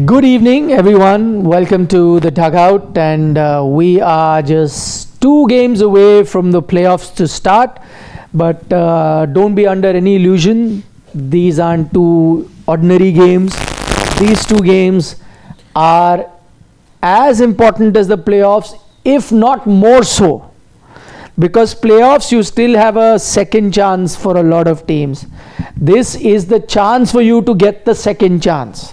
Good evening, everyone. Welcome to the Dugout, and we are just 2 games away from the playoffs to start. But don't be under any illusion. These aren't 2 ordinary games. These 2 games are as important as the playoffs, if not more so. Because playoffs, you still have a second chance for a lot of teams. This is the chance for you to get the second chance.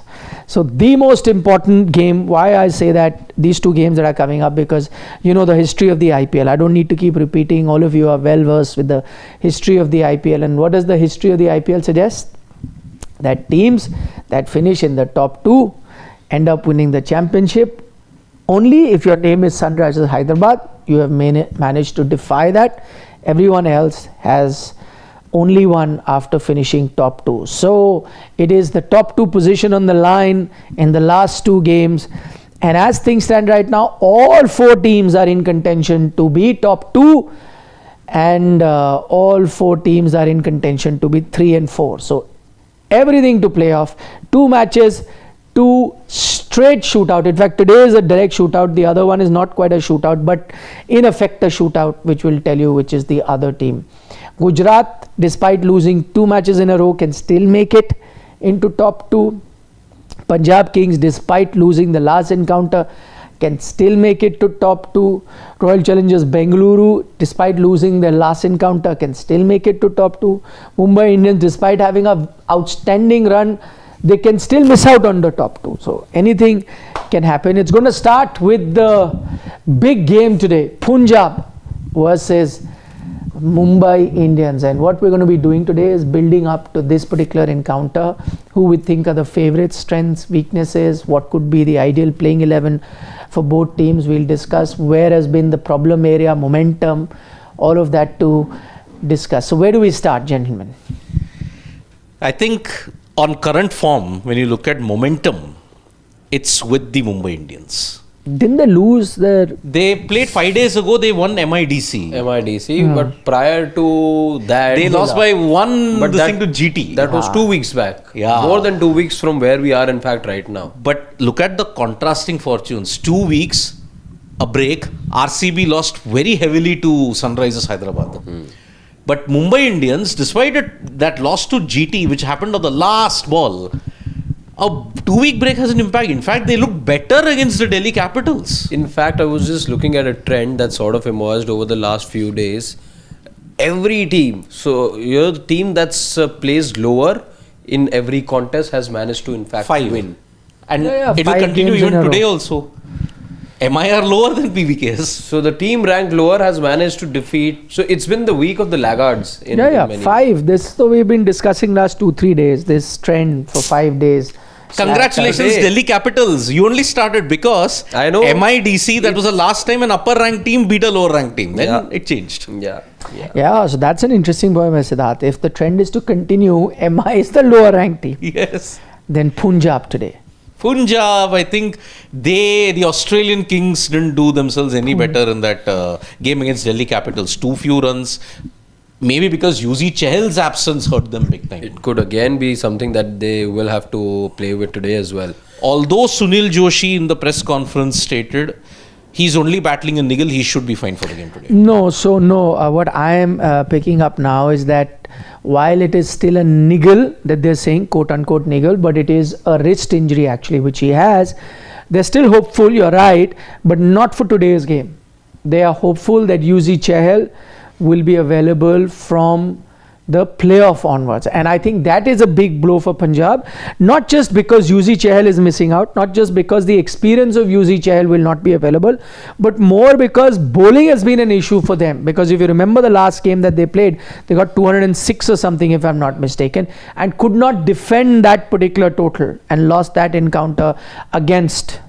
So the most important game, why I say that these 2 games that are coming up, because you know the history of the IPL. I don't need to keep repeating. All of you are well versed with the history of the IPL. And what does the history of the IPL suggest? That teams that finish in the top 2 end up winning the championship. Only if your name is Sunrisers Hyderabad, you have managed to defy that. Everyone else has only won after finishing top 2. So it is the top 2 position on the line in the last 2 games. And as things stand right now, all 4 teams are in contention to be top 2. And all 4 teams are in contention to be 3 and 4. So everything to play off. 2 matches, 2 straight shootout. In fact, today is a direct shootout. The other one is not quite a shootout, but in effect a shootout, which will tell you which is the other team. Gujarat, despite losing 2 matches in a row, can still make it into top 2. Punjab Kings, despite losing the last encounter, can still make it to top 2. Royal Challengers Bengaluru, despite losing their last encounter, can still make it to top 2. Mumbai Indians, despite having an outstanding run, they can still miss out on the top 2. So anything can happen. It's going to start with the big game today, Punjab versus Mumbai Indians. And what we're going to be doing today is building up to this particular encounter. Who we think are the favorites, strengths, weaknesses, what could be the ideal playing 11 for both teams. We'll discuss where has been the problem area, momentum, all of that to discuss. So where do we start, gentlemen? I think on current form, when you look at momentum, it's with the Mumbai Indians. Didn't they lose their... They played 5 days ago, they won MIDC. But prior to that... They lost by 1 to GT. That was 2 weeks back. Yeah. More than 2 weeks from where we are in fact right now. But look at the contrasting fortunes. 2 weeks, a break. RCB lost very heavily to Sunrisers Hyderabad. But Mumbai Indians, despite that loss to GT, which happened on the last ball, a 2-week break has an impact. In fact, they look better against the Delhi Capitals. In fact, I was just looking at a trend that sort of emerged over the last few days. Every team, so the team that's placed lower in every contest has managed to in fact win. And it will continue even today also. MIR lower than PBKS. So the team ranked lower has managed to defeat. So it's been the week of the laggards. In 5. This, so we've been discussing last 2-3 days. This trend for 5 days. Congratulations, Delhi Capitals. You only started because I know MIDC, that was the last time an upper ranked team beat a lower ranked team. Then it changed. Yeah, so that's an interesting point, Siddharth. If the trend is to continue, MI is the lower ranked team. Yes. Then Punjab today. Punjab, I think the Australian Kings didn't do themselves any better in that game against Delhi Capitals. 2 few runs. Maybe because Yuzi Chahal's absence hurt them big time. It could again be something that they will have to play with today as well. Although Sunil Joshi in the press conference stated he's only battling a niggle, he should be fine for the game today. No, what I am picking up now is that while it is still a niggle that they're saying, quote unquote niggle, but it is a wrist injury actually which he has. They're still hopeful, you're right, but not for today's game. They are hopeful that Yuzi Chahal will be available from the playoff onwards, and I think that is a big blow for Punjab, not just because Yuzi Chahal is missing out, not just because the experience of Yuzi Chahal will not be available, but more because bowling has been an issue for them. Because if you remember the last game that they played, they got 206 or something if I'm not mistaken, and could not defend that particular total and lost that encounter against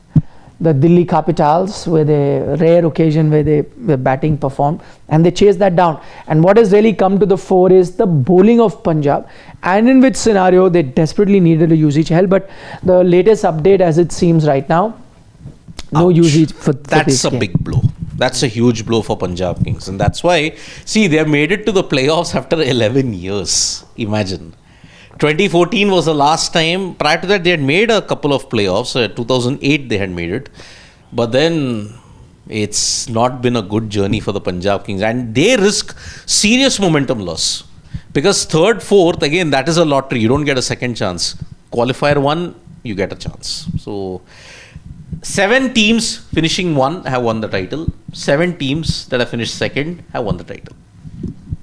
the Delhi Capitals, with a rare occasion where the batting performed, and they chased that down. And what has really come to the fore is the bowling of Punjab, and in which scenario they desperately needed a Yuzi Chahal. But the latest update, as it seems right now, no Yuzi for that's a game. Big blow. That's a huge blow for Punjab Kings, and that's why, see, they have made it to the playoffs after 11 years. Imagine. 2014 was the last time. Prior to that, they had made a couple of playoffs. 2008, they had made it. But then it's not been a good journey for the Punjab Kings. And they risk serious momentum loss. Because third, fourth, again, that is a lottery. You don't get a second chance. Qualifier 1, you get a chance. So 7 teams finishing 1 have won the title. 7 teams that have finished second have won the title.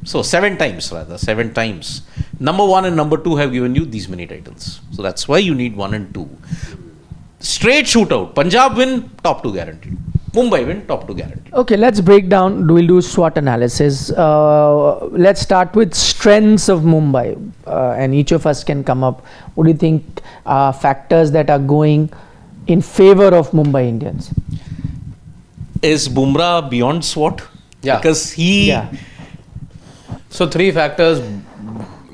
So 7 times rather, 7 times. Number 1 and number 2 have given you these many titles. So that's why you need 1 and 2. Straight shootout. Punjab win, top 2 guaranteed. Mumbai win, top 2 guaranteed. Okay, let's break down. We'll do SWOT analysis. Let's start with strengths of Mumbai. And each of us can come up. What do you think are factors that are going in favor of Mumbai Indians? Is Bumrah beyond SWOT? Yeah. Because he... Yeah. So 3 factors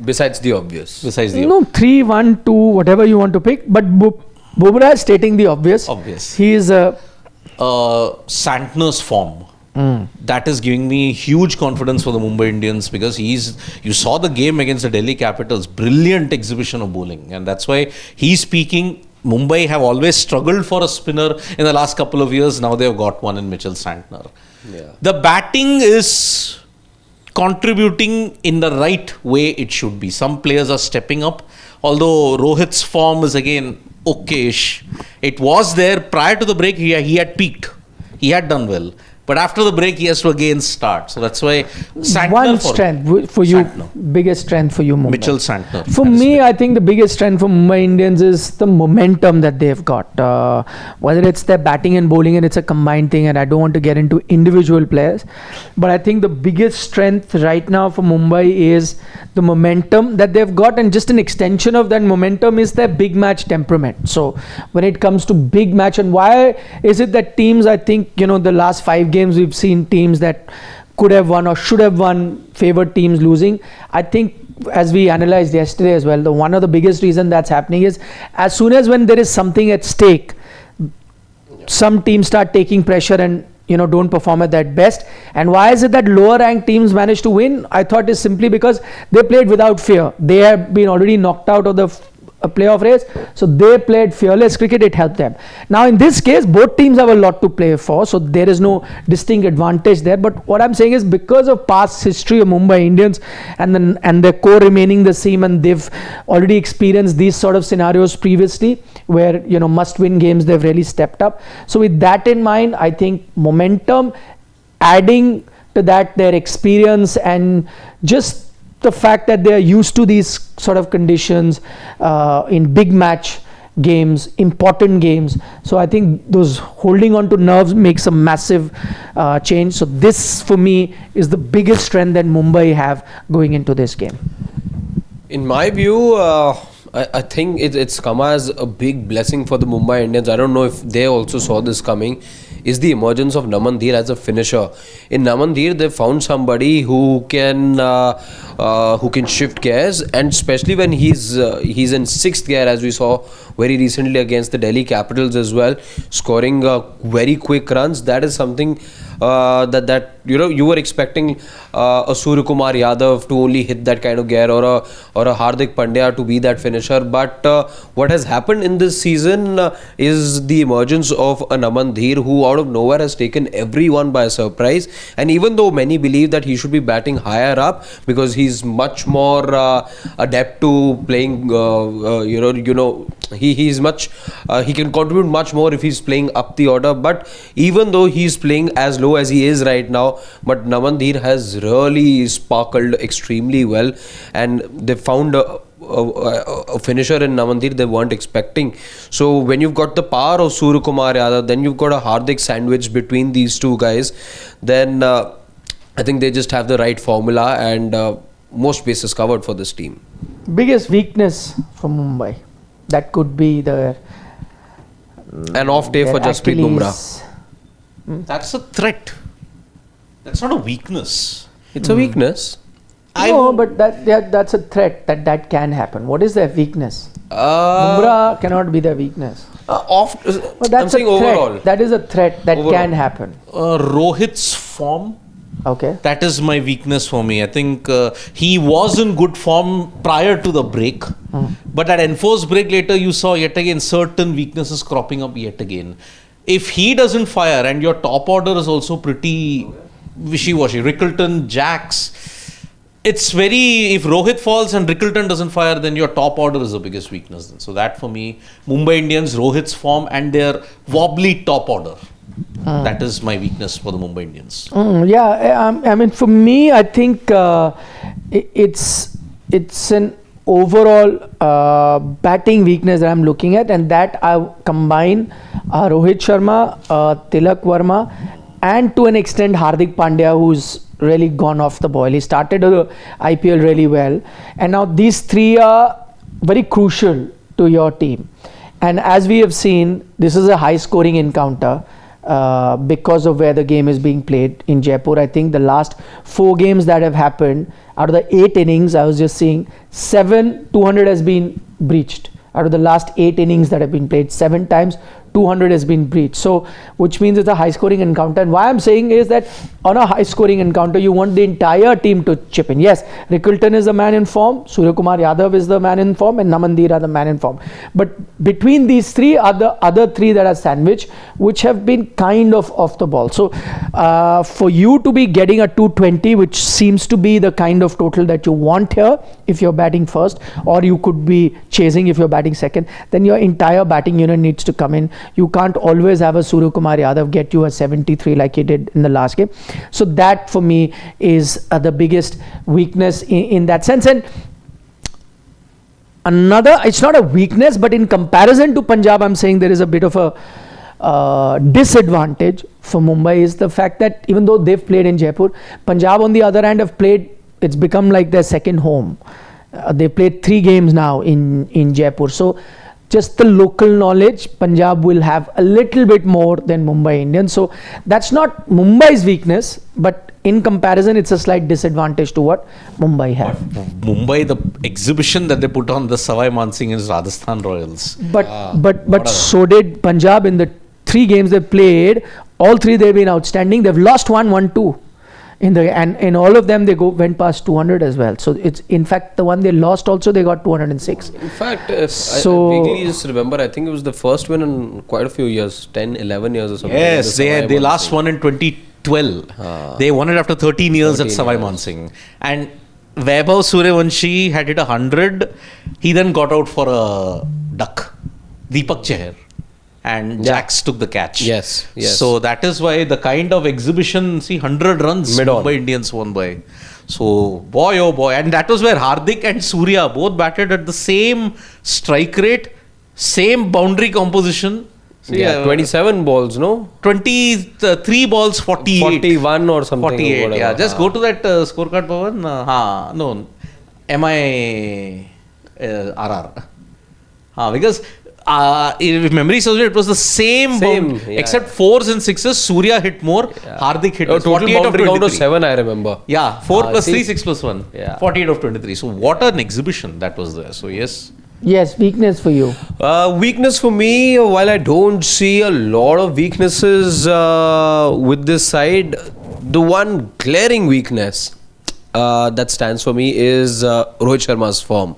besides the obvious. Besides the... No, 3, 1, 2, whatever you want to pick. But Bumrah is stating the obvious. Obvious. He is a... Santner's form. That is giving me huge confidence for the Mumbai Indians because you saw the game against the Delhi Capitals, brilliant exhibition of bowling, and that's why he's speaking. Mumbai have always struggled for a spinner in the last couple of years. Now they've got one in Mitchell Santner. Yeah. The batting is contributing in the right way it should be. Some players are stepping up, although Rohit's form is again okayish. It was there prior to the break. He had peaked. He had done well. But after the break, he has to again start. So that's why Santner one strength for you, Santner. biggest strength for you, Mumbai. Mitchell Santner. For me, I think the biggest strength for Mumbai Indians is the momentum that they've got. Whether it's their batting and bowling, and it's a combined thing, and I don't want to get into individual players. But I think the biggest strength right now for Mumbai is the momentum that they've got, and just an extension of that momentum is their big match temperament. So when it comes to big match, and why is it that teams, I think, the last 5 games we've seen teams that could have won or should have won, favored teams losing. I think, as we analyzed yesterday as well, one of the biggest reason that's happening is as soon as when there is something at stake, some teams start taking pressure and don't perform at that best. And why is it that lower ranked teams manage to win? I thought is simply because they played without fear. They have been already knocked out of the playoff race, so they played fearless cricket. It helped them. Now in this case, both teams have a lot to play for, so there is no distinct advantage there. But what I'm saying is, because of past history of Mumbai Indians and their core remaining the same, and they've already experienced these sort of scenarios previously where must-win games, they've really stepped up. So with that in mind, I think momentum, adding to that their experience and just the fact that they are used to these sort of conditions in big match games, important games. So I think those holding on to nerves makes a massive change. So this for me is the biggest strength that Mumbai have going into this game. In my view, I think it's come as a big blessing for the Mumbai Indians. I don't know if they also saw this coming. Is the emergence of Naman Dheer as a finisher. In Naman Dheer, they found somebody who can shift gears, and especially when he's in 6th gear, as we saw very recently against the Delhi Capitals as well, scoring very quick runs. That is something that you were expecting a Suryakumar Yadav to only hit that kind of gear, or a Hardik Pandya to be that finisher. But what has happened in this season is the emergence of a Naman Dheer, who out of nowhere has taken everyone by surprise. And even though many believe that he should be batting higher up because he's much more adept to playing, he's much he can contribute much more if he's playing up the order. But even though he's playing as low as he is right now, but Naman Dheer has really sparkled extremely well, and they found a finisher in Naman Dheer they weren't expecting. So when you've got the power of Suryakumar Yadav, then you've got a Hardik sandwich between these two guys, then I think they just have the right formula, and most bases covered for this team. Biggest weakness for Mumbai, that could be an off day for Jasprit Bumrah. That's a threat. That's not a weakness. It's a weakness. No, but that's a threat that can happen. What is their weakness? Bumrah cannot be their weakness. But that's I'm saying overall. That is a threat that can happen. Rohit's form, Okay. That is my weakness for me. I think he was in good form prior to the break. But at enforced break later, you saw yet again certain weaknesses cropping up yet again. If he doesn't fire and your top order is also pretty wishy-washy, Rickleton, Jacks, it's very, if Rohit falls and Rickleton doesn't fire, then your top order is the biggest weakness. So that for me, Mumbai Indians, Rohit's form and their wobbly top order. That is my weakness for the Mumbai Indians. I mean, for me, I think it's an overall batting weakness that I'm looking at, and that I combine Rohit Sharma, Tilak Verma, and to an extent Hardik Pandya, who's really gone off the boil. He started the IPL really well, and now these three are very crucial to your team. And as we have seen, this is a high-scoring encounter. Because of where the game is being played in Jaipur. I think the last 4 games that have happened, out of the 8 innings, I was just seeing 200 has been breached. Out of the last 8 innings that have been played, 7 times 200 has been breached. So, which means it's a high scoring encounter. And why I'm saying is that on a high scoring encounter, you want the entire team to chip in. Yes, Rickleton is the man in form, Surya Kumar Yadav is the man in form, and Namandir are the man in form. But between these three are the other 3 that are sandwiched, which have been kind of off the ball. So, for you to be getting a 220, which seems to be the kind of total that you want here, if you're batting first, or you could be chasing if you're batting second, then your entire batting unit needs to come in. You can't always have a Surya Kumar Yadav get you a 73 like he did in the last game. So that for me is the biggest weakness in that sense. And another, it's not a weakness, but in comparison to Punjab, I'm saying there is a bit of a disadvantage for Mumbai is the fact that even though they've played in Jaipur, Punjab on the other hand have played, it's become like their second home. They played 3 games now in Jaipur. So just the local knowledge, Punjab will have a little bit more than Mumbai Indians. So that's not Mumbai's weakness, but in comparison, it's a slight disadvantage to what Mumbai have. Mumbai, the exhibition that they put on the Savai Mansingh is Rajasthan Royals. But so did Punjab in the 3 games they played. All 3 they've been outstanding. They've lost 1, won 2. And in all of them they went past 200 as well. So it's in fact the one they lost also they got 206. In fact, I vaguely just remember, I think it was the first win in quite a few years, 10, 11 years or something. Yes, they last won in 2012. They won it after 13 years at Savai Mansingh. And Vaibhav Suryavanshi had hit 100. He then got out for a duck. Deepak Chahar. And Jacks took the catch. Yes. So that is why the kind of exhibition, 100 runs Mumbai Indians won by. So boy oh boy. And that was where Hardik and Surya both batted at the same strike rate, same boundary composition. So 27 balls, no? 23 balls, 48. 41 or something. 48, or just go to that scorecard, Pawan. No. MI RR. Because if memory serves me, it was the same except 4s and 6s. Surya hit more, Hardik hit more. Total boundary count of 7, I remember. 4 plus 3, 6 plus 1. 48 of 23. So what an exhibition that was there. So yes. Yes, weakness for you. Weakness for me, while I don't see a lot of weaknesses with this side, the one glaring weakness that stands for me is Rohit Sharma's form.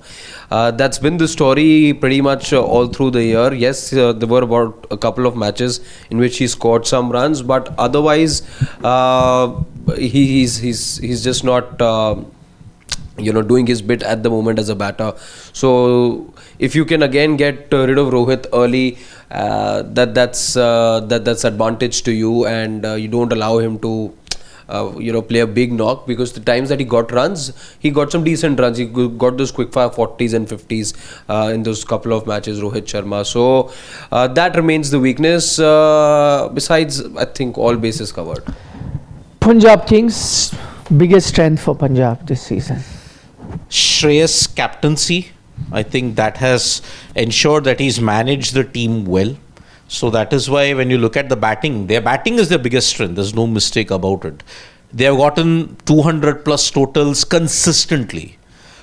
That's been the story pretty much all through the year. Yes, there were about a couple of matches in which he scored some runs, but otherwise he's just not doing his bit at the moment as a batter. So if you can again get rid of Rohit early, that's advantage to you, and you don't allow him to play a big knock, because the times that he got runs, he got some decent runs. He got those quick fire 40s and 50s in those couple of matches, Rohit Sharma. So that remains the weakness. Besides, I think all bases covered. Punjab Kings, biggest strength for Punjab this season. Shreyas captaincy. I think that has ensured that he's managed the team well. So that is why when you look at the batting, their batting is their biggest strength. There's no mistake about it. They have gotten 200 plus totals consistently.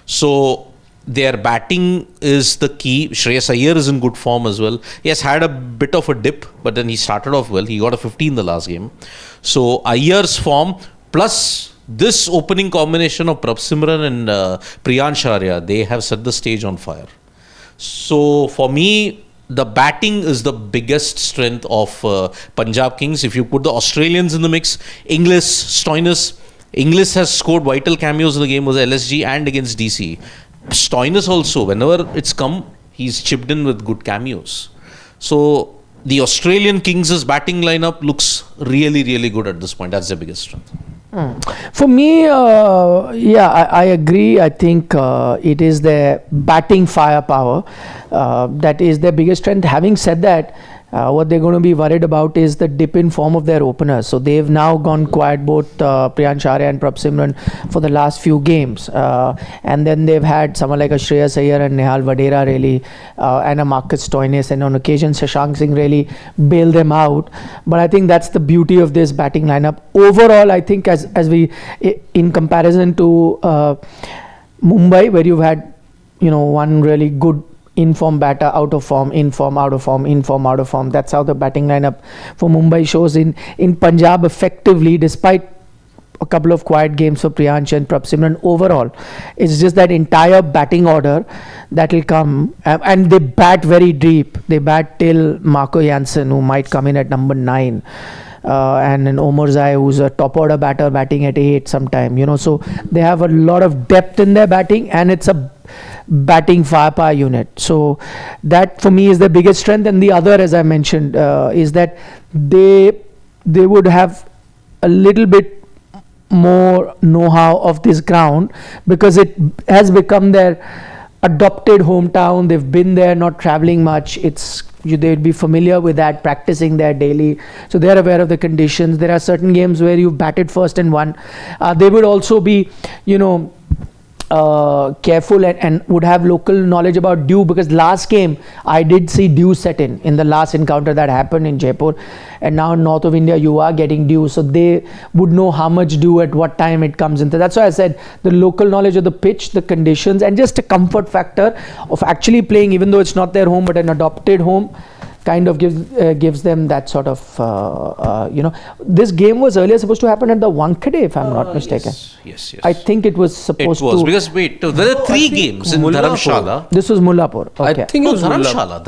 So their batting is the key. Shreyas Iyer is in good form as well. He has had a bit of a dip, but then he started off well. He got a 50 in the last game. So Iyer's form Plus, this opening combination of Prabsimran and Priyansh Arya, they have set the stage on fire. So for me, the batting is the biggest strength of Punjab Kings. If you put the Australians in the mix, Inglis has scored vital cameos in the game, was LSG and against DC. Stoinis also, whenever it's come, he's chipped in with good cameos. So the Australian Kings' batting lineup looks really, really good at this point. That's their biggest strength. For me, I agree. I think it is their batting firepower that is their biggest strength. Having said that, what they're going to be worried about is the dip in form of their openers. So they've now gone quiet, both Priyansh Arya and Prabsimran, for the last few games. And then they've had someone like a Shreyas Iyer and Nehal Vadera really, and a Marcus Stoinis, and on occasion Shashank Singh really bail them out. But I think that's the beauty of this batting lineup. Overall, I think as we, in comparison to Mumbai, where you've had, one really good in-form batter, out of form, in-form, out of form, in-form, out of form. That's how the batting lineup for Mumbai shows. In Punjab, effectively, despite a couple of quiet games for Priyansh and Prabsimran, overall, it's just that entire batting order that will come. And they bat very deep. They bat till Marco Jansen, who might come in at number 9. And an Omar Zai, who's a top order batter, batting at 8 sometime. So they have a lot of depth in their batting, and it's a batting firepower unit. So that for me is the biggest strength. And the other, as I mentioned, is that they would have a little bit more know-how of this ground, because it has become their adopted hometown. They've been there, not traveling much. They'd be familiar with that, practicing there daily. So they're aware of the conditions. There are certain games where you've batted first and won. They would also be, careful and would have local knowledge about dew, because last game I did see dew set in the last encounter that happened in Jaipur, and now in north of India you are getting dew, so they would know how much dew at what time it comes in. So that's why I said the local knowledge of the pitch, the conditions, and just a comfort factor of actually playing, even though it's not their home but an adopted home, kind of gives them that sort of, this game was earlier supposed to happen at the Wankhede, if I'm not mistaken. Yes. I think it was supposed to. Because wait, there are 3 games in Dharamshala. This was Mullapur. Okay. I think it was Dharamshala.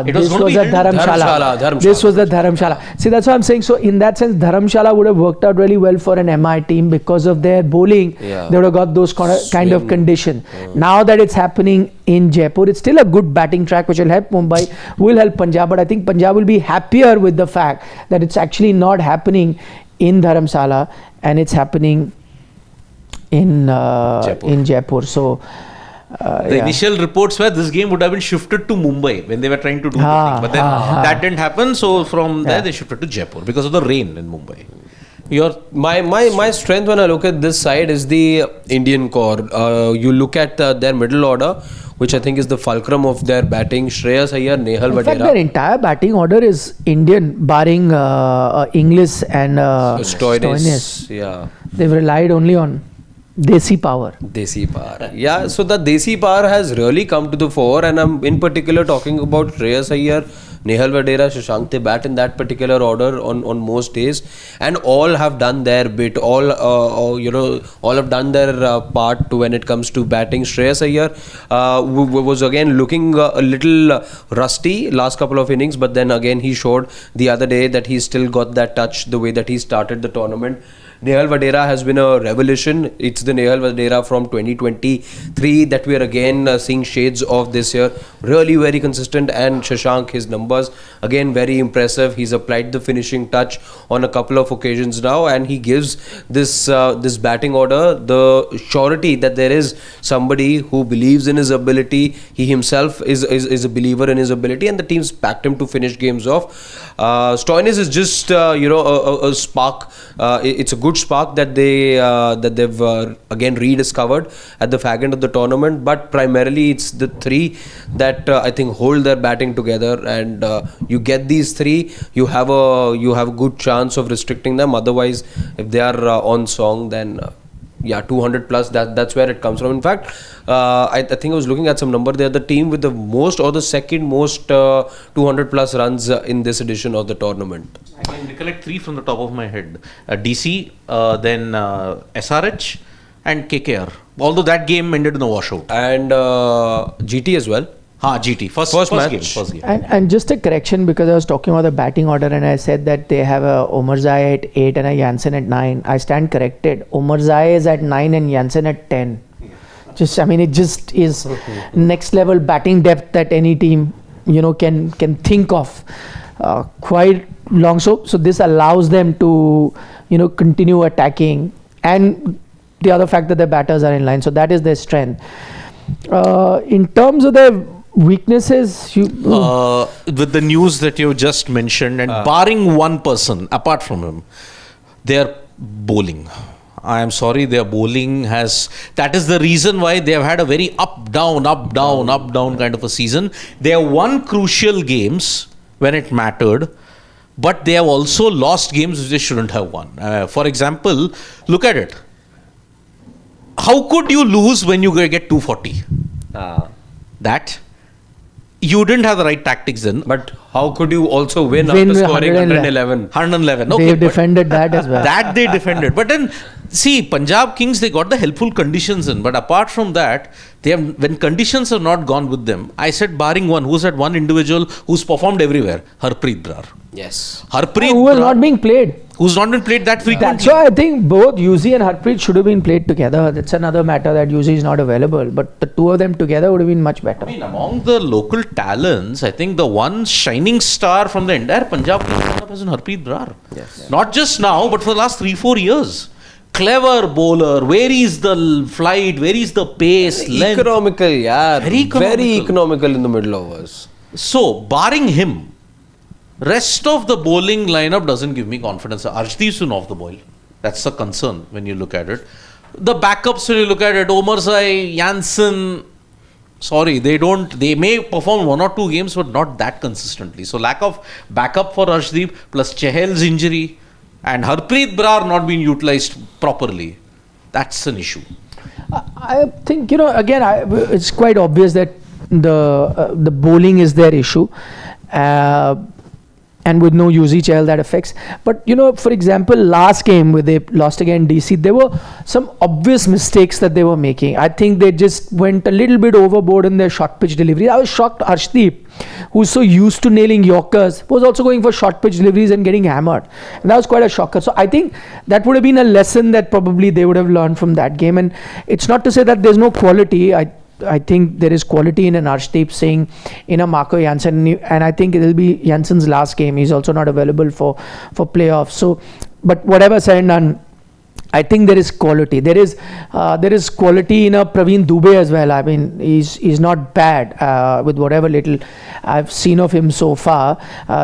This was at Dharamshala. This was the Dharamshala. See, that's what I'm saying. So in that sense, Dharamshala would have worked out really well for an MI team because of their bowling. Yeah. They would have got those kind of condition. Now that it's happening in Jaipur, it's still a good batting track which will help Mumbai, will help Punjab. But I think Punjab will be happier with the fact that it's actually not happening in Dharamshala and it's happening in Jaipur. So the initial reports were this game would have been shifted to Mumbai when they were trying to do the thing. But then that didn't happen. So from there they shifted to Jaipur because of the rain in Mumbai. My strength when I look at this side is the Indian core. You look at their middle order, which I think is the fulcrum of their batting. Shreyas Iyer, Nehal Vadera. In fact, their entire batting order is Indian, barring Inglis and Stoinis. Yeah. They've relied only on Desi power. Yeah, so the Desi power has really come to the fore, and I'm in particular talking about Shreyas Iyer, Nehal Vadera, Shashank. They bat in that particular order on most days, and all have done their bit. All have done their part when it comes to batting. Shreyas Iyer was again looking a little rusty last couple of innings, but then again he showed the other day that he's still got that touch the way that he started the tournament. Nehal Vadera has been a revelation. It's the Nehal Vadera from 2023 that we are again seeing shades of this year. Really very consistent, and Shashank, his numbers again very impressive. He's applied the finishing touch on a couple of occasions now, and he gives this batting order the surety that there is somebody who believes in his ability. He himself is a believer in his ability, and the team's backed him to finish games off. Stoinis is just a spark. It's a good spark that they've again rediscovered at the fag end of the tournament, but primarily it's the 3 that I think hold their batting together, and you get these 3, you have a good chance of restricting them. Otherwise, if they are on song, then yeah, 200 plus. That's where it comes from. In fact, I think I was looking at some number. They're the team with the most or the second most 200 plus runs in this edition of the tournament. I can recollect three from the top of my head. DC, then SRH and KKR. Although that game ended in a washout. And GT as well. GT. First match. First game. And just a correction, because I was talking about the batting order and I said that they have a Omarzai at 8 and a Jansen at 9. I stand corrected. Omarzai is at 9 and Jansen at 10. It just is next level batting depth that any team, can think of. Quite long. So this allows them to, continue attacking, and the other fact that the batters are in line. So that is their strength. In terms of their weaknesses, with the news that you just mentioned, and barring one person apart from him, their bowling. I am sorry, their bowling that is the reason why they have had a very up down kind of a season. They have won crucial games when it mattered, but they have also lost games which they shouldn't have won. For example, look at it. How could you lose when you get 240? That you didn't have the right tactics then. But how could you also win after scoring 111? 111. Okay, they defended that as well. That they defended. But then, see, Punjab Kings, they got the helpful conditions in. But apart from that, when conditions have not gone with them, I said barring one, who's that one individual who's performed everywhere? Harpreet Brar. Yes. Harpreet who was not being played. Who's not been played that frequently. That's why I think both Yuzi and Harpreet should have been played together. That's another matter that Yuzi is not available. But the two of them together would have been much better. Among the local talents, I think the one shining star from the entire Punjab lineup is Harpreet Brar. Yes. Not just now, but for the last 3-4 years. Clever bowler. Where is the flight? Where is the pace? Length? Economical, yeah. Very economical in the middle overs. So, barring him, rest of the bowling lineup doesn't give me confidence. Arshdeep soon off the boil. That's a concern when you look at it. The backups, when you look at it, Omarzai, Jansen, sorry, they may perform one or two games, but not that consistently. So lack of backup for Arshdeep, plus Chahal's injury, and Harpreet Brar not being utilized properly. That's an issue. I think, again, it's quite obvious that the bowling is their issue. And with no Yuzi Chahal, that affects. But, for example, last game where they lost again DC, there were some obvious mistakes that they were making. I think they just went a little bit overboard in their short pitch delivery. I was shocked Arshdeep, who's so used to nailing Yorkers, was also going for short pitch deliveries and getting hammered. And that was quite a shocker. So I think that would have been a lesson that probably they would have learned from that game. And it's not to say that there's no quality. I think there is quality in an Arshdeep Singh, in a Marco Jansen, and I think it will be Jansen's last game. He's also not available for playoffs. So, but whatever said and done, I think there is quality. There is quality in a Praveen Dubey as well. I mean, he's not bad with whatever little I've seen of him so far.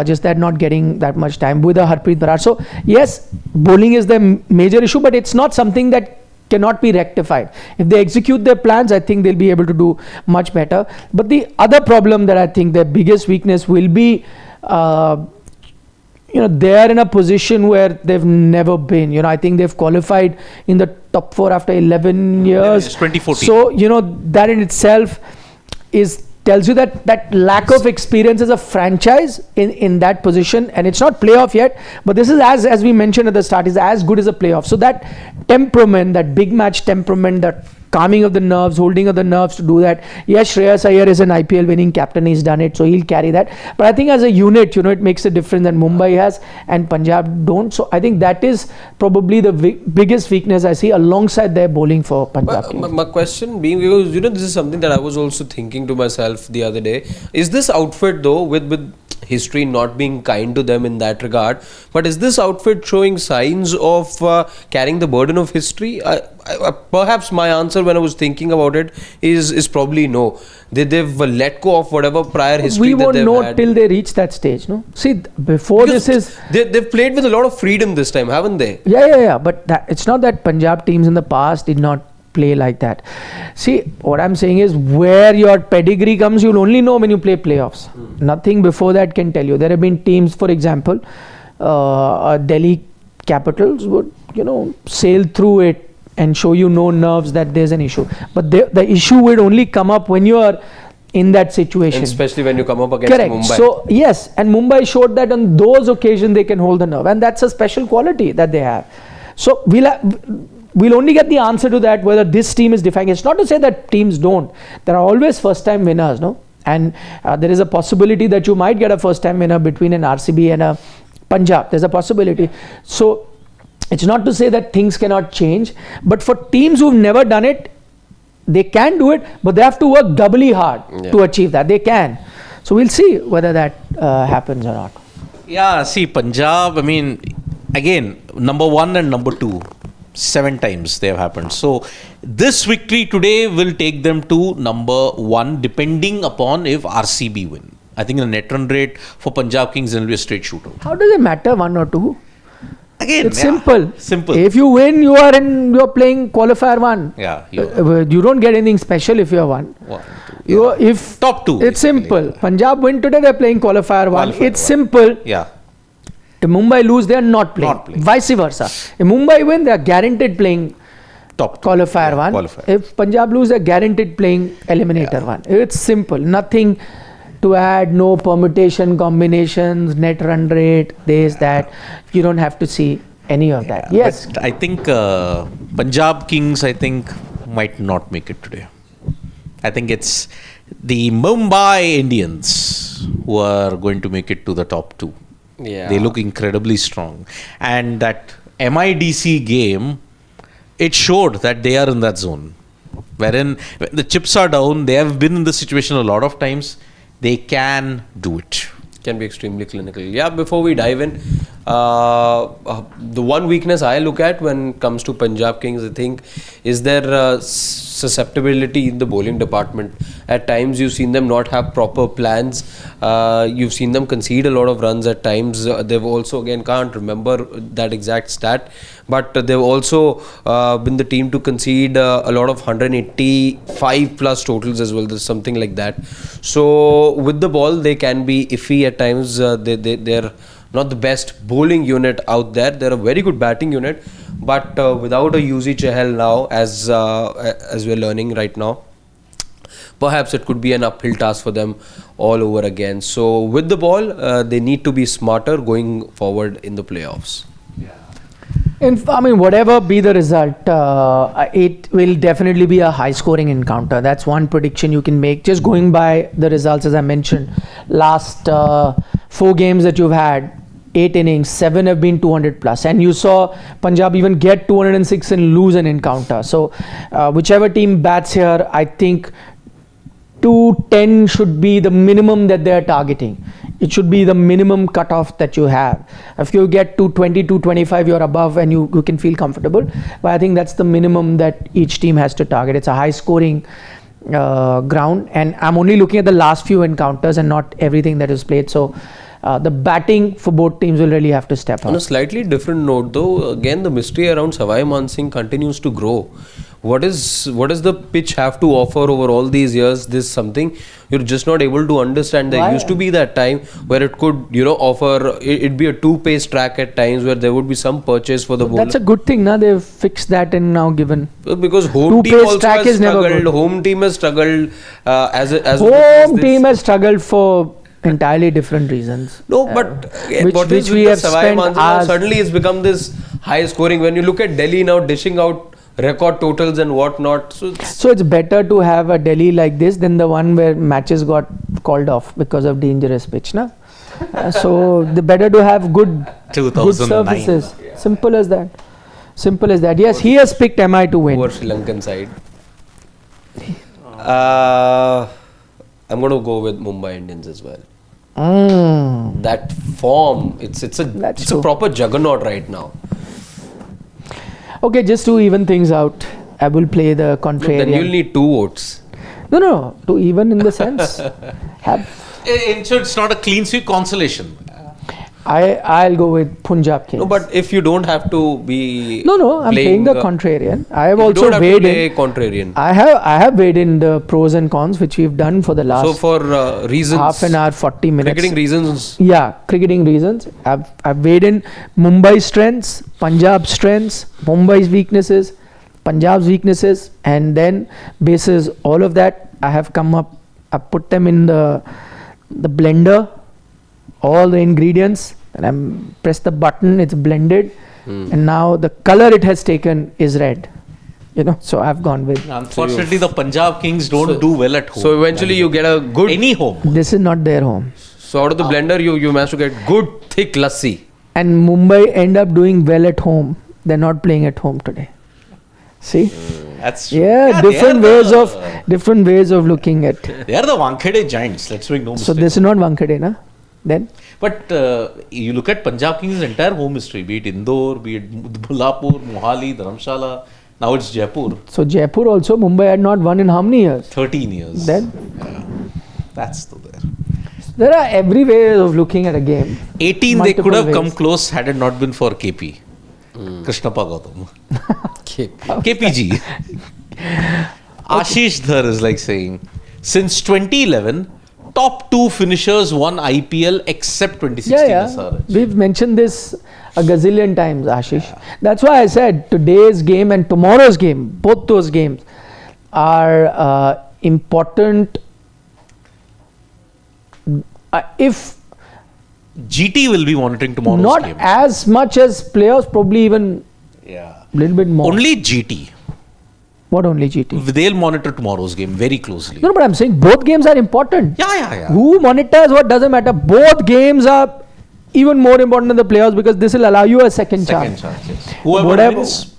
Just that not getting that much time with a Harpreet Brar. So yes, bowling is the major issue, but it's not something that cannot be rectified. If they execute their plans, I think they'll be able to do much better. But the other problem that I think their biggest weakness will be, they are in a position where they've never been. I think they've qualified in the top 4 after 11 years. 2014. So, that in itself tells you that lack of experience as a franchise in that position, and it's not playoff yet, but this is as we mentioned at the start, is as good as a playoff. So that temperament, that big match temperament, that calming of the nerves, holding of the nerves to do that. Yes, Shreyas Iyer is an IPL winning captain, he's done it, so he'll carry that. But I think as a unit, it makes a difference that Mumbai has and Punjab don't. So I think that is probably the biggest weakness I see alongside their bowling for Punjab. My question being, because this is something that I was also thinking to myself the other day. Is this outfit though, with history not being kind to them in that regard, but is this outfit showing signs of carrying the burden of history? Perhaps my answer when I was thinking about it is probably no. They've let go of whatever prior history that they've had. We won't know till they reach that stage, no? See, before because this is... They've played with a lot of freedom this time, haven't they? Yeah. But it's not that Punjab teams in the past did not play like that. See, what I'm saying is where your pedigree comes, you'll only know when you play playoffs. Nothing before that can tell you. There have been teams, for example, Delhi Capitals would, sail through it and show you no nerves that there's an issue. But the issue would only come up when you are in that situation. And especially when you come up against Correct. Mumbai. So yes, and Mumbai showed that on those occasions they can hold the nerve, and that's a special quality that they have. So we'll only get the answer to that whether this team is defying. It's not to say that teams don't. There are always first-time winners, no? And there is a possibility that you might get a first-time winner between an RCB and a Punjab. There's a possibility. So it's not to say that things cannot change, but for teams who've never done it, they can do it, but they have to work doubly hard to achieve that. They can. So we'll see whether that happens or not. Yeah, see, Punjab, I mean, again, number 1 and number 2, 7 times they have happened. So this victory today will take them to number 1, depending upon if RCB win. I think the net run rate for Punjab Kings will be a straight shootout. How does it matter, 1 or 2? Again, It's simple. Simple. If you win, you're playing qualifier 1. Yeah. You don't get anything special if you're 1. 1, 2. If Top 2. It's simple. Punjab win today, they're playing qualifier 1. Qualifier It's 1. simple. Yeah. If Mumbai lose, they are not playing. Not playing. Vice versa. If Mumbai win, they are guaranteed playing Top 2. qualifier 1. Qualifier. If Punjab lose, they're guaranteed playing eliminator 1. It's simple. Nothing to add, no permutation, combinations, net run rate, this, that. You don't have to see any of that. Yes. But I think Punjab Kings, might not make it today. I think it's the Mumbai Indians who are going to make it to the top 2. Yeah. They look incredibly strong. And that MIDC game, it showed that they are in that zone. Wherein when the chips are down, they have been in this situation a lot of times. They can do it. Can be extremely clinical. Yeah, before we dive in, the one weakness I look at when it comes to Punjab Kings, I think, is their susceptibility in the bowling department. At times, you've seen them not have proper plans. You've seen them concede a lot of runs at times. They've also, again, can't remember that exact stat, but they've also been the team to concede a lot of 185 plus totals as well. There's something like that. So with the ball, they can be iffy at times. They're not the best bowling unit out there. They're a very good batting unit, but without a UZ Chahal now, as we're learning right now, perhaps it could be an uphill task for them all over again. So with the ball, they need to be smarter going forward in the playoffs. Whatever be the result, it will definitely be a high-scoring encounter. That's one prediction you can make. Just going by the results, as I mentioned, last 4 games that you've had, 8 innings, 7 have been 200 plus, and you saw Punjab even get 206 and lose an encounter. So whichever team bats here, I think 210 should be the minimum that they are targeting. It should be the minimum cutoff that you have. If you get 220, 225, you're above and you can feel comfortable. But I think that's the minimum that each team has to target. It's a high scoring ground, and I'm only looking at the last few encounters and not everything that is played. So the batting for both teams will really have to step up. On a slightly different note though, again the mystery around Savai Mansingh continues to grow. What is the pitch have to offer over all these years? This is something you're just not able to understand. There used to be that time where it could, offer, it'd be a 2-pace track at times where there would be some purchase for the bowler. That's a good thing, na? They've fixed that and now given. Because home team also has struggled. Home team has struggled home team has struggled for entirely different reasons. No, but which we have spent hours. Suddenly it's become this high scoring. When you look at Delhi now dishing out record totals and whatnot. So it's better to have a Delhi like this than the one where matches got called off because of dangerous pitch, na? So the better to have good services. Yeah. Simple as that. Yes, he has picked MI to win. Over Sri Lankan side. I'm going to go with Mumbai Indians as well. That form, it's a proper juggernaut right now. Okay, just to even things out, I will play the contrarian. Then you'll need 2 votes. No, to even in the sense. So it's not a clean sweep consolation. I'll go with Punjab Kings. No, but if you don't have to be. No, I'm playing the contrarian. I have also weighed in. Contrarian. I have weighed in the pros and cons, which we've done for the last. So for reasons. Half an hour, 40 minutes. Cricketing reasons. Yeah, cricketing reasons. I've weighed in Mumbai's strengths, Punjab's strengths, Mumbai's weaknesses, Punjab's weaknesses, and then basis all of that, I have come up, I put them in the blender, all the ingredients, and I'm press the button, it's blended, and now the color it has taken is red. So I've gone with. Unfortunately, the Punjab Kings don't do well at home. So eventually you get a good. Any home. This is not their home. So out of the blender, you managed to get good thick lassi. And Mumbai end up doing well at home. They're not playing at home today. See? That's true. Yeah, different ways of looking at. They are the Wankhede Giants. Let's make no mistake. So this is not Wankhede, na? Then? But you look at Punjab Kings' entire home history, be it Indore, be it Mullapur, Mohali, Dharamshala, now it's Jaipur. So Jaipur also, Mumbai had not won in how many years? 13 years. Then? Yeah. That's still there. There are every way of looking at a game. 18 Multiple they could have ways. come close had it not been for KP. Krishnappa Gautam. KPG. Ashish Dhar is like saying, since 2011, top 2 finishers won IPL except 2016 SRH. We've mentioned this a gazillion times, Ashish. That's why I said today's game and tomorrow's game, both those games are important. If GT will be monitoring tomorrow's not game. as much as players, probably even Yeah. a little bit more. Only GT. What only GT? They'll monitor tomorrow's game very closely. No, but I'm saying both games are important. Yeah. Who monitors what doesn't matter. Both games are even more important than the players because this will allow you a second chance. Yes. Whoever wins.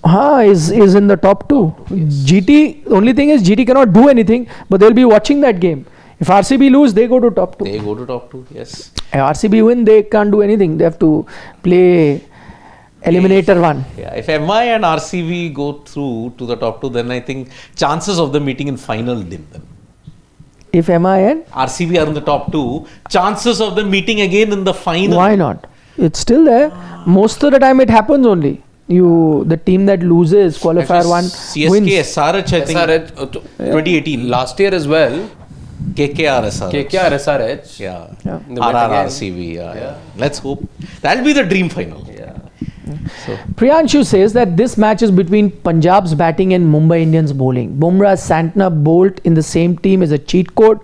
Is in the top 2. GT, only thing is GT cannot do anything, but they'll be watching that game. If RCB lose, they go to top 2. They go to top 2, yes. If RCB win, they can't do anything. They have to play eliminator 1. Yeah, if MI and RCB go through to the top 2, then I think chances of them meeting in final dim then. If MIN, RCB are in the top 2, chances of them meeting again in the final. why not? It's still there. Most of the time it happens only. The team that loses qualifier 1 CSK, wins. SRH, I think. SRH, 2018. last year as well. KKR, SRH. KKR, SRH. Yeah. Yeah. They went RR, again. RCB. Yeah. Let's hope. That'll be the dream final. Yeah. So, Priyanshu says that this match is between Punjab's batting and Mumbai Indians bowling. Bumrah, Santner, Bolt in the same team is a cheat code.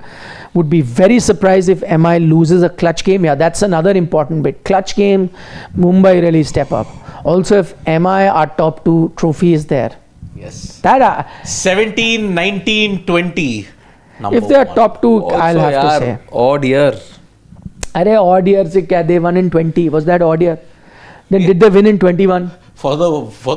Would be very surprised if MI loses a clutch game. Yeah, that's another important bit. Clutch game, Mumbai really step up. Also, if MI are top 2, trophy is there. yes. That 17, 19, 20. if they are top 2, I'll have to say. Odd year. Arey, odd year se kya, they won in 20. Was that odd year? Then did they win in 21? For the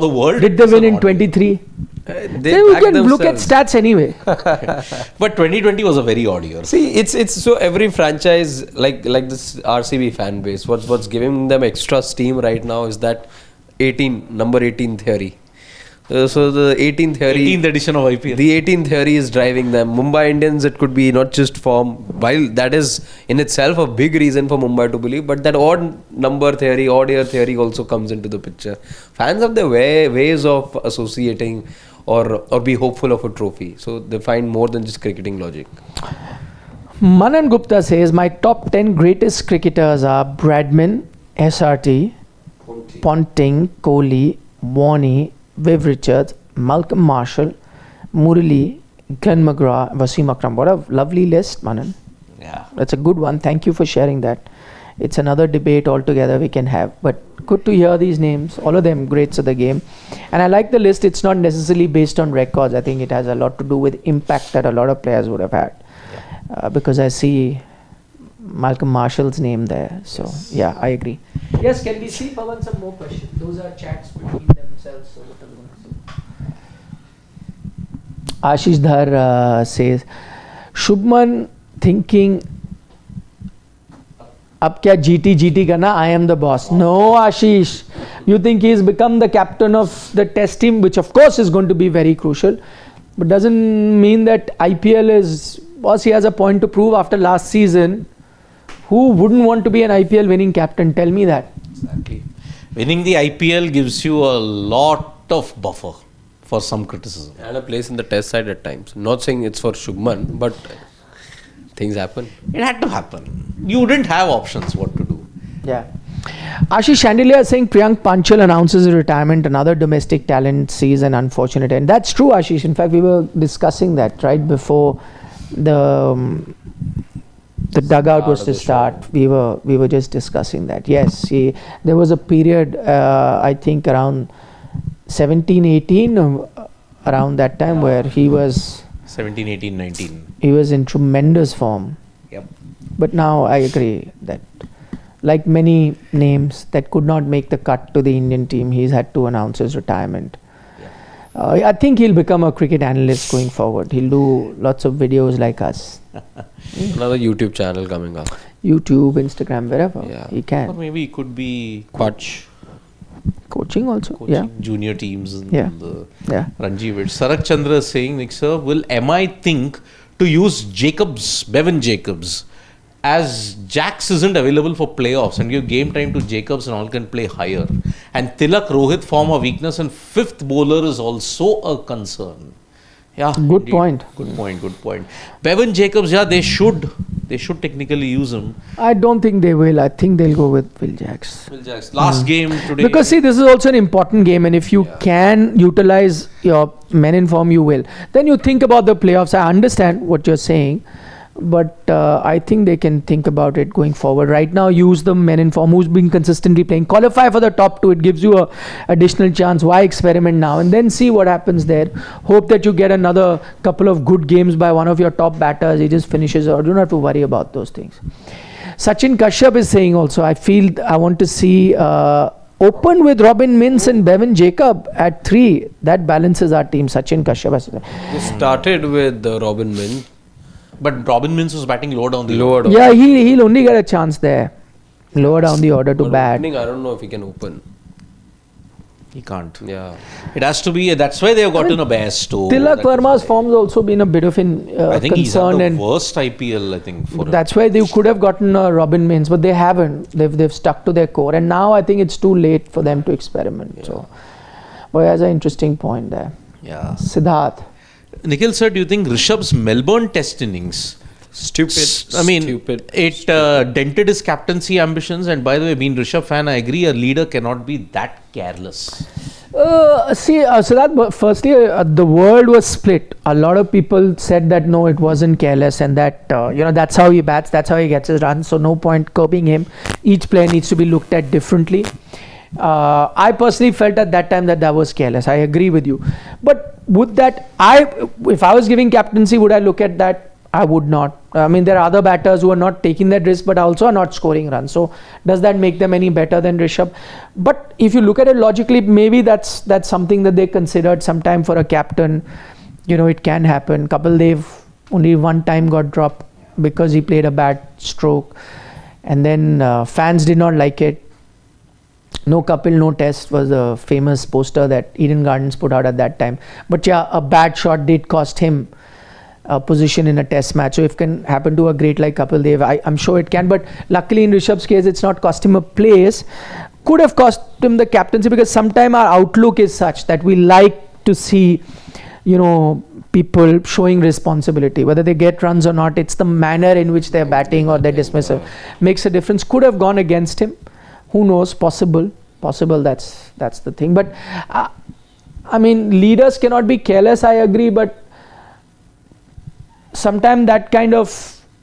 world. Did they it's win an in odd 23? They Then we back can look at themselves. stats anyway. But 2020 was a very odd year. See, it's so every franchise like this RCB fan base. What's giving them extra steam right now is that number 18 theory. So the 18th theory, 18th edition of IPL. the 18th theory is driving them. Mumbai Indians, it could be not just form, while that is in itself a big reason for Mumbai to believe, but that odd number theory, odd year theory also comes into the picture. Fans have their ways of associating or be hopeful of a trophy. So they find more than just cricketing logic. Manan Gupta says, my top 10 greatest cricketers are Bradman, SRT, Ponting, Kohli, Warney, Viv Richards, Malcolm Marshall, Murali, Glenn McGrath, Wasim Akram. What a lovely list, Manan. Yeah. That's a good one. Thank you for sharing that. It's another debate altogether we can have. But good to hear these names. All of them greats of the game. And I like the list. It's not necessarily based on records. I think it has a lot to do with impact that a lot of players would have had. Because I see Malcolm Marshall's name there. So, yeah, I agree. Yes, can we see, Pawan, some more questions? Those are chats between themselves. So what are we going to say? Ashish Dhar says, Shubman thinking, अब क्या GT करना? I am the boss. No, Ashish. You think he's become the captain of the test team, which of course is going to be very crucial, but doesn't mean that IPL is, boss, he has a point to prove after last season. Who wouldn't want to be an IPL winning captain? Tell me that. Exactly. Winning the IPL gives you a lot of buffer for some criticism. And a place in the test side at times. Not saying it's for Shubman, but things happen. It had to happen. You didn't have options what to do. Yeah. Ashish Chandelier is saying Priyank Panchal announces his retirement. Another domestic talent sees an unfortunate end. That's true, Ashish. In fact, we were discussing that right before the dugout was to start. We were just discussing that. Yes, there was a period, I think around 17, 18, around that time where he was 17, 18, 19. He was in tremendous form. Yep. But now I agree that, like many names that could not make the cut to the Indian team, he's had to announce his retirement. Yeah. I think he'll become a cricket analyst going forward. He'll do lots of videos like us. Another YouTube channel coming up. YouTube, Instagram, wherever he Or can. maybe it could be Coaching also. coaching junior teams in the Yeah. Ranji bit. Sarak Chandra is saying, Nick sir, will MI think to use Bevan Jacobs, as Jax isn't available for playoffs, and give game time to Jacobs and all can play higher. And Tilak Rohit form a weakness, and fifth bowler is also a concern. Yeah, Good indeed. point. Good point. Bevan Jacobs, they should technically use him. I don't think they will. I think they'll go with Will Jacks. Will Jax last game today. Because see, this is also an important game, and if you can utilize your men in form, you will. Then you think about the playoffs. I understand what you're saying, but I think they can think about it going forward. Right now, use the men in form who's been consistently playing. Qualify for the top 2. It gives you a additional chance. Why experiment now and then see what happens there? Hope that you get another couple of good games by one of your top batters. He just finishes, or do not have to worry about those things. Sachin Kashyap is saying also, I want to see open with Robin Mins and Bevan Jacob at 3. That balances our team. Sachin Kashyap has said. They started with Robin Min. But Robin Mins was batting low down the Lower down. Yeah, he'll only get a chance there. Lower down the order to But bat. opening, I don't know if he can open. He can't. Yeah. It has to be. That's why they have gotten a Bairstow. Tilak Verma's form's also been a bit of an I think he's had concern, the and worst IPL. I think for that's why they could have gotten Robin Mins, but they haven't. They've stuck to their core, and now I think it's too late for them to experiment. Yeah. So, but that's an interesting point there. Yeah. Siddharth. Nikhil sir, do you think Rishabh's Melbourne Test innings? Stupid. It dented his captaincy ambitions. And by the way, being Rishabh fan, I agree. A leader cannot be that careless. Siddharth, firstly, the world was split. A lot of people said that no, it wasn't careless, and that that's how he bats, that's how he gets his runs. So no point curbing him. Each player needs to be looked at differently. I personally felt at that time that was careless. I agree with you. But would that, if I was giving captaincy, would I look at that? I would not. I mean, there are other batters who are not taking that risk, but also are not scoring runs. So does that make them any better than Rishabh? But if you look at it logically, maybe that's something that they considered sometime for a captain. It can happen. Kapil Dev only one time got dropped because he played a bad stroke, and then fans did not like it. No Kapil, no test was the famous poster that Eden Gardens put out at that time. But yeah, a bad shot did cost him a position in a test match. So if it can happen to a great like Kapil Dev, I'm sure it can. But luckily in Rishabh's case, it's not cost him a place. Could have cost him the captaincy, because sometimes our outlook is such that we like to see, people showing responsibility. Whether they get runs or not, it's the manner in which they're batting or they're dismissive. Makes a difference. Could have gone against him. Who knows? Possible. That's the thing. But leaders cannot be careless. I agree. But sometimes that kind of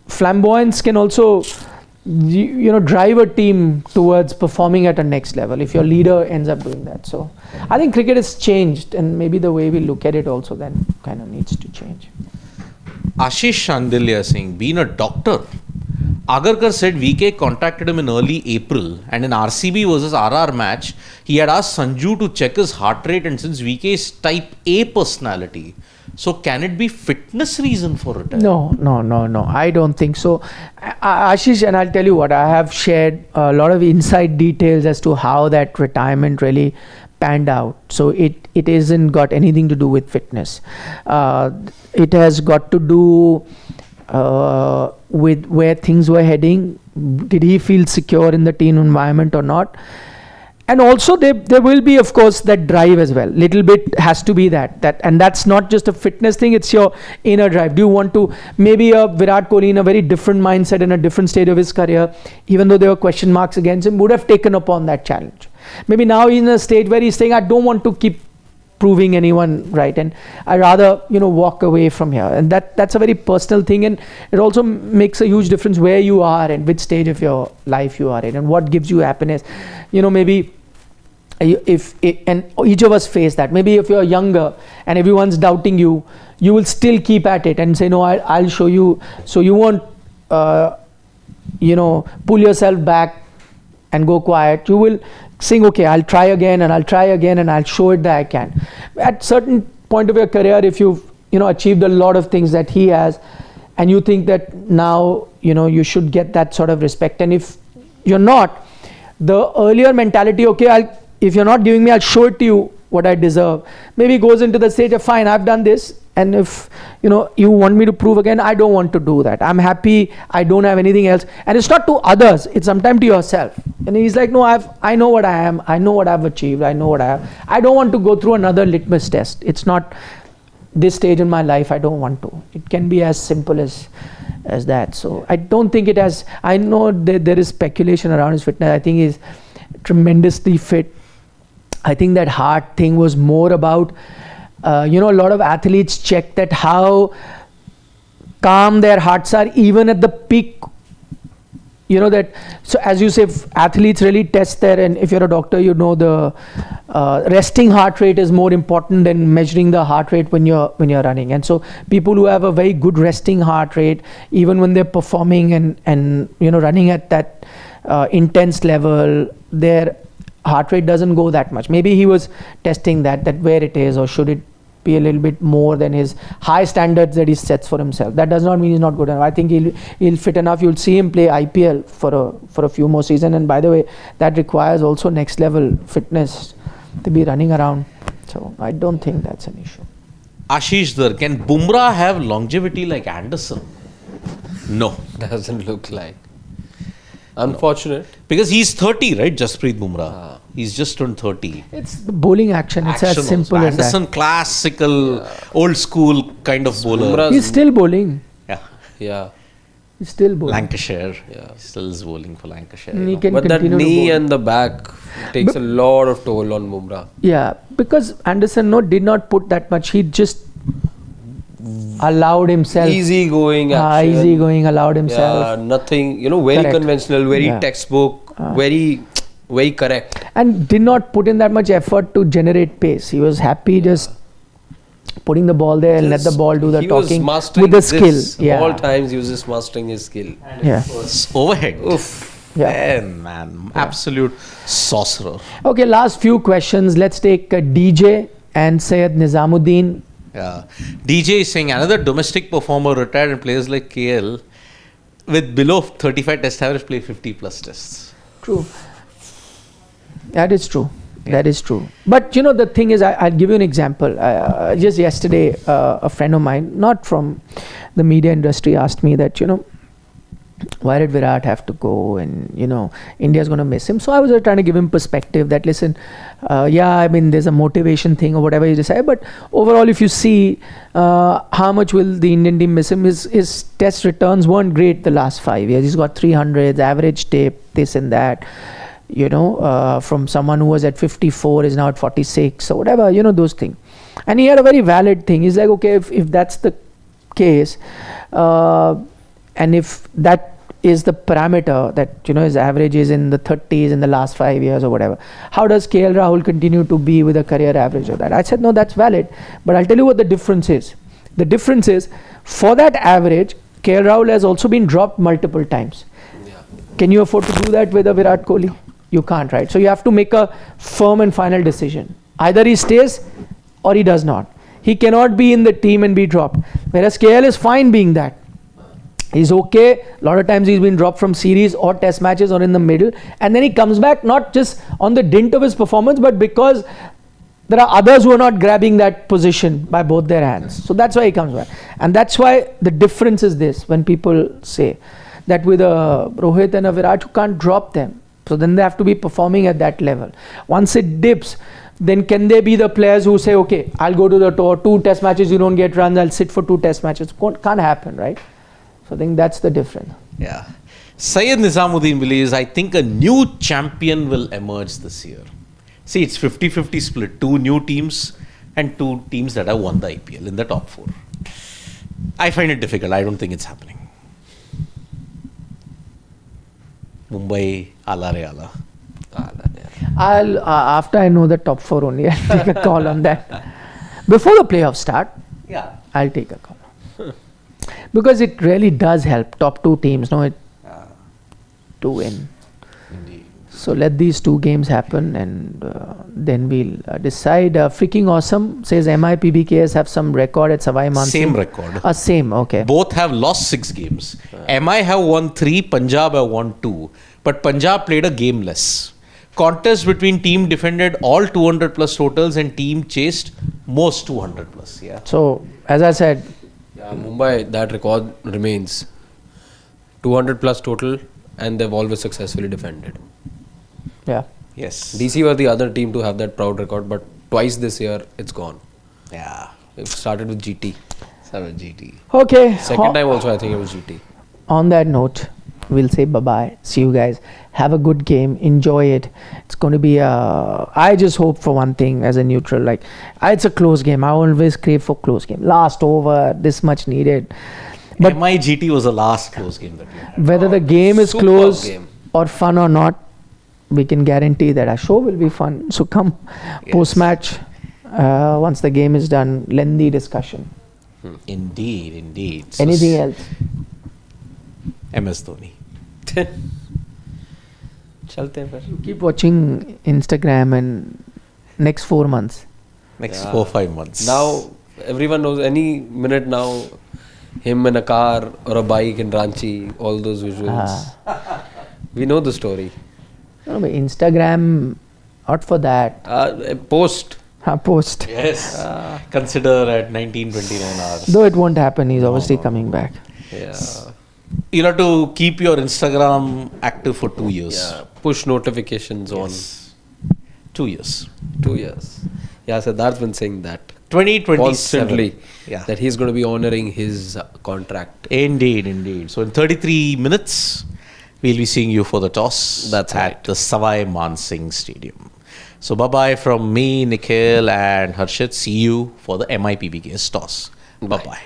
flamboyance can also, drive a team towards performing at a next level. If your leader ends up doing that, so I think cricket has changed, and maybe the way we look at it also then kind of needs to change. Ashish Chandelier saying, being a doctor, Agarkar said VK contacted him in early April, and in RCB versus RR match, he had asked Sanju to check his heart rate, and since VK is type A personality, so can it be fitness reason for retirement? No. I don't think so. Ashish, and I'll tell you what, I have shared a lot of inside details as to how that retirement really panned out. So it isn't got anything to do with fitness. It has got to do with where things were heading. Did he feel secure in the team environment or not? And also there will be, of course, that drive as well. Little bit has to be that, and that's not just a fitness thing, it's your inner drive. Do you want to, maybe a Virat Kohli in a very different mindset, in a different stage of his career, even though there were question marks against him, would have taken upon that challenge. Maybe now he's in a stage where he's saying, I don't want to keep proving anyone right, and I rather, walk away from here. And that's a very personal thing, and it also makes a huge difference where you are and which stage of your life you are in, and what gives you happiness. Maybe and each of us face that. Maybe if you're younger and everyone's doubting you, you will still keep at it and say, no, I'll show you. So you won't pull yourself back and go quiet. You will saying, okay, I'll try again and I'll try again and I'll show it that I can. At certain point of your career, if you've achieved a lot of things that he has, and you think that now you should get that sort of respect, and if you're not, the earlier mentality, okay, if you're not giving me, I'll show it to you what I deserve, maybe goes into the stage of, fine, I've done this, and if you want me to prove again, I don't want to do that. I'm happy, I don't have anything else. And it's not to others, it's sometimes to yourself. And he's like, no, I know what I am, I know what I've achieved, I know what I have. I don't want to go through another litmus test. It's not this stage in my life, I don't want to. It can be as simple as that. So I don't think it has, I know there is speculation around his fitness. I think he's tremendously fit. I think that heart thing was more about, a lot of athletes check that how calm their hearts are even at the peak. So as you say, athletes really test there, and if you're a doctor, the resting heart rate is more important than measuring the heart rate when you're running. And so people who have a very good resting heart rate, even when they're performing and running at that intense level, their heart rate doesn't go that much. Maybe he was testing that where it is, or should it be a little bit more than his high standards that he sets for himself. That does not mean he's not good enough. I think he'll fit enough. You'll see him play IPL for a few more seasons, and by the way, that requires also next level fitness to be running around. So I don't think that's an issue. Ashish Dar, can Bumrah have longevity like Anderson? No. Doesn't look like. Unfortunate. Because he's 30, right? Jasprit Bumrah. He's just turned 30. It's bowling action. It's Action as simple also. as Anderson, that. classical, old school kind of bowler. Bumrah's- He's still bowling. Yeah. Yeah. He's still bowling. Lancashire. Yeah. Still is bowling for Lancashire. And he can But that continue to knee bowl. and the back takes a lot of toll on Bumrah. Yeah, because Anderson did not put that much. He just allowed himself. Easy going action. Easy going, allowed Yeah, himself. nothing, very Correct. conventional, very Yeah. textbook, very correct. And did not put in that much effort to generate pace. He was happy just putting the ball there and let the ball do the He was talking mastering with the this. skill. Yeah. All times he was just mastering his skill. Yeah. It's overhead. Oof. Yeah. Man. Absolute sorcerer. Okay, last few questions. Let's take DJ and Syed Nizamuddin. Yeah. DJ is saying another domestic performer retired and players like KL with below 35 test average play 50 plus tests. True. That is true. That is true. But the thing is, I'll give you an example. Just yesterday, a friend of mine, not from the media industry, asked me that, why did Virat have to go, and India's going to miss him. So I was trying to give him perspective that, listen, there's a motivation thing or whatever you decide, but overall if you see how much will the Indian team miss him, his test returns weren't great the last 5 years. He's got 300s, average tape, this and that, from someone who was at 54 is now at 46 or whatever, those things. And he had a very valid thing. He's like, okay, if that's the case, and if that is the parameter that his average is in the 30s in the last 5 years or whatever, how does KL Rahul continue to be with a career average of that? I said, no, that's valid, but I'll tell you what the difference is. The difference is, for that average, KL Rahul has also been dropped multiple times. Can you afford to do that with a Virat Kohli? You can't, right? So you have to make a firm and final decision. Either he stays or he does not. He cannot be in the team and be dropped. Whereas KL is fine being that. He's okay. A lot of times he's been dropped from series or test matches or in the middle. And then he comes back not just on the dint of his performance, but because there are others who are not grabbing that position by both their hands. So that's why he comes back. And that's why the difference is this, when people say that with a Rohit and a Virat, you can't drop them. So then they have to be performing at that level. Once it dips, then can they be the players who say, okay, I'll go to the tour, 2 test matches, you don't get runs, I'll sit for 2 test matches. Can't happen, right? So I think that's the difference. Yeah. Syed Nizamuddin believes, I think a new champion will emerge this year. See, it's 50-50 split. 2 new teams and 2 teams that have won the IPL in the top 4. I find it difficult. I don't think it's happening. Mumbai, ala re ala. I'll after I know the top 4 only, I'll take a call on that. Before the playoffs start, Yeah. I'll take a call. Because it really does help top 2 teams, no, to win. Indeed. So let these 2 games happen, and then we'll decide. Freaking Awesome says MI PBKS have some record at Savai Mansingh. Same record. Same, okay. Both have lost 6 games. MI have won 3, Punjab have won 2. But Punjab played a game less. Contest between team defended all 200 plus totals and team chased most 200 plus. Yeah. So, as I said, Yeah, Mumbai, that record remains 200 plus total, and they've always successfully defended. yeah. Yes. DC were the other team to have that proud record, but twice this year it's gone. Yeah. It started with GT. Seven GT. Okay. Second time also I think it was GT. On that note, we'll say bye-bye. See you guys. Have a good game. Enjoy it. It's going to be I just hope for one thing as a neutral. Like, it's a close game. I always crave for close game. Last over, this much needed. But MI GT was the last close game that we had. whether the game is superb close game. or fun or not, we can guarantee that our show will be fun. So come post-match, once the game is done, lengthy discussion. Indeed, indeed. So Anything else? MS Dhoni. Chalte hain fir. Keep watching Instagram and next 4 months. Next Yeah. 4-5 months. Now everyone knows any minute now him in a car or a bike in Ranchi, all those visuals. We know the story. No, but Instagram, not for that. A post. Post. Yes. Consider at 19:29 hours. Though it won't happen, he's obviously coming back. Yeah. You'll have to keep your Instagram active for 2 years. Yeah. Push notifications on. 2 years. 2 years. Yeah, Siddharth's been saying that 2027. constantly. Yeah. That he's going to be honoring his contract. Indeed, indeed. So in 33 minutes, we'll be seeing you for the toss. That's at right. the Savai Mansingh Stadium. So bye-bye from me, Nikhil and Harshit. See you for the MI PBKS toss. Bye-bye.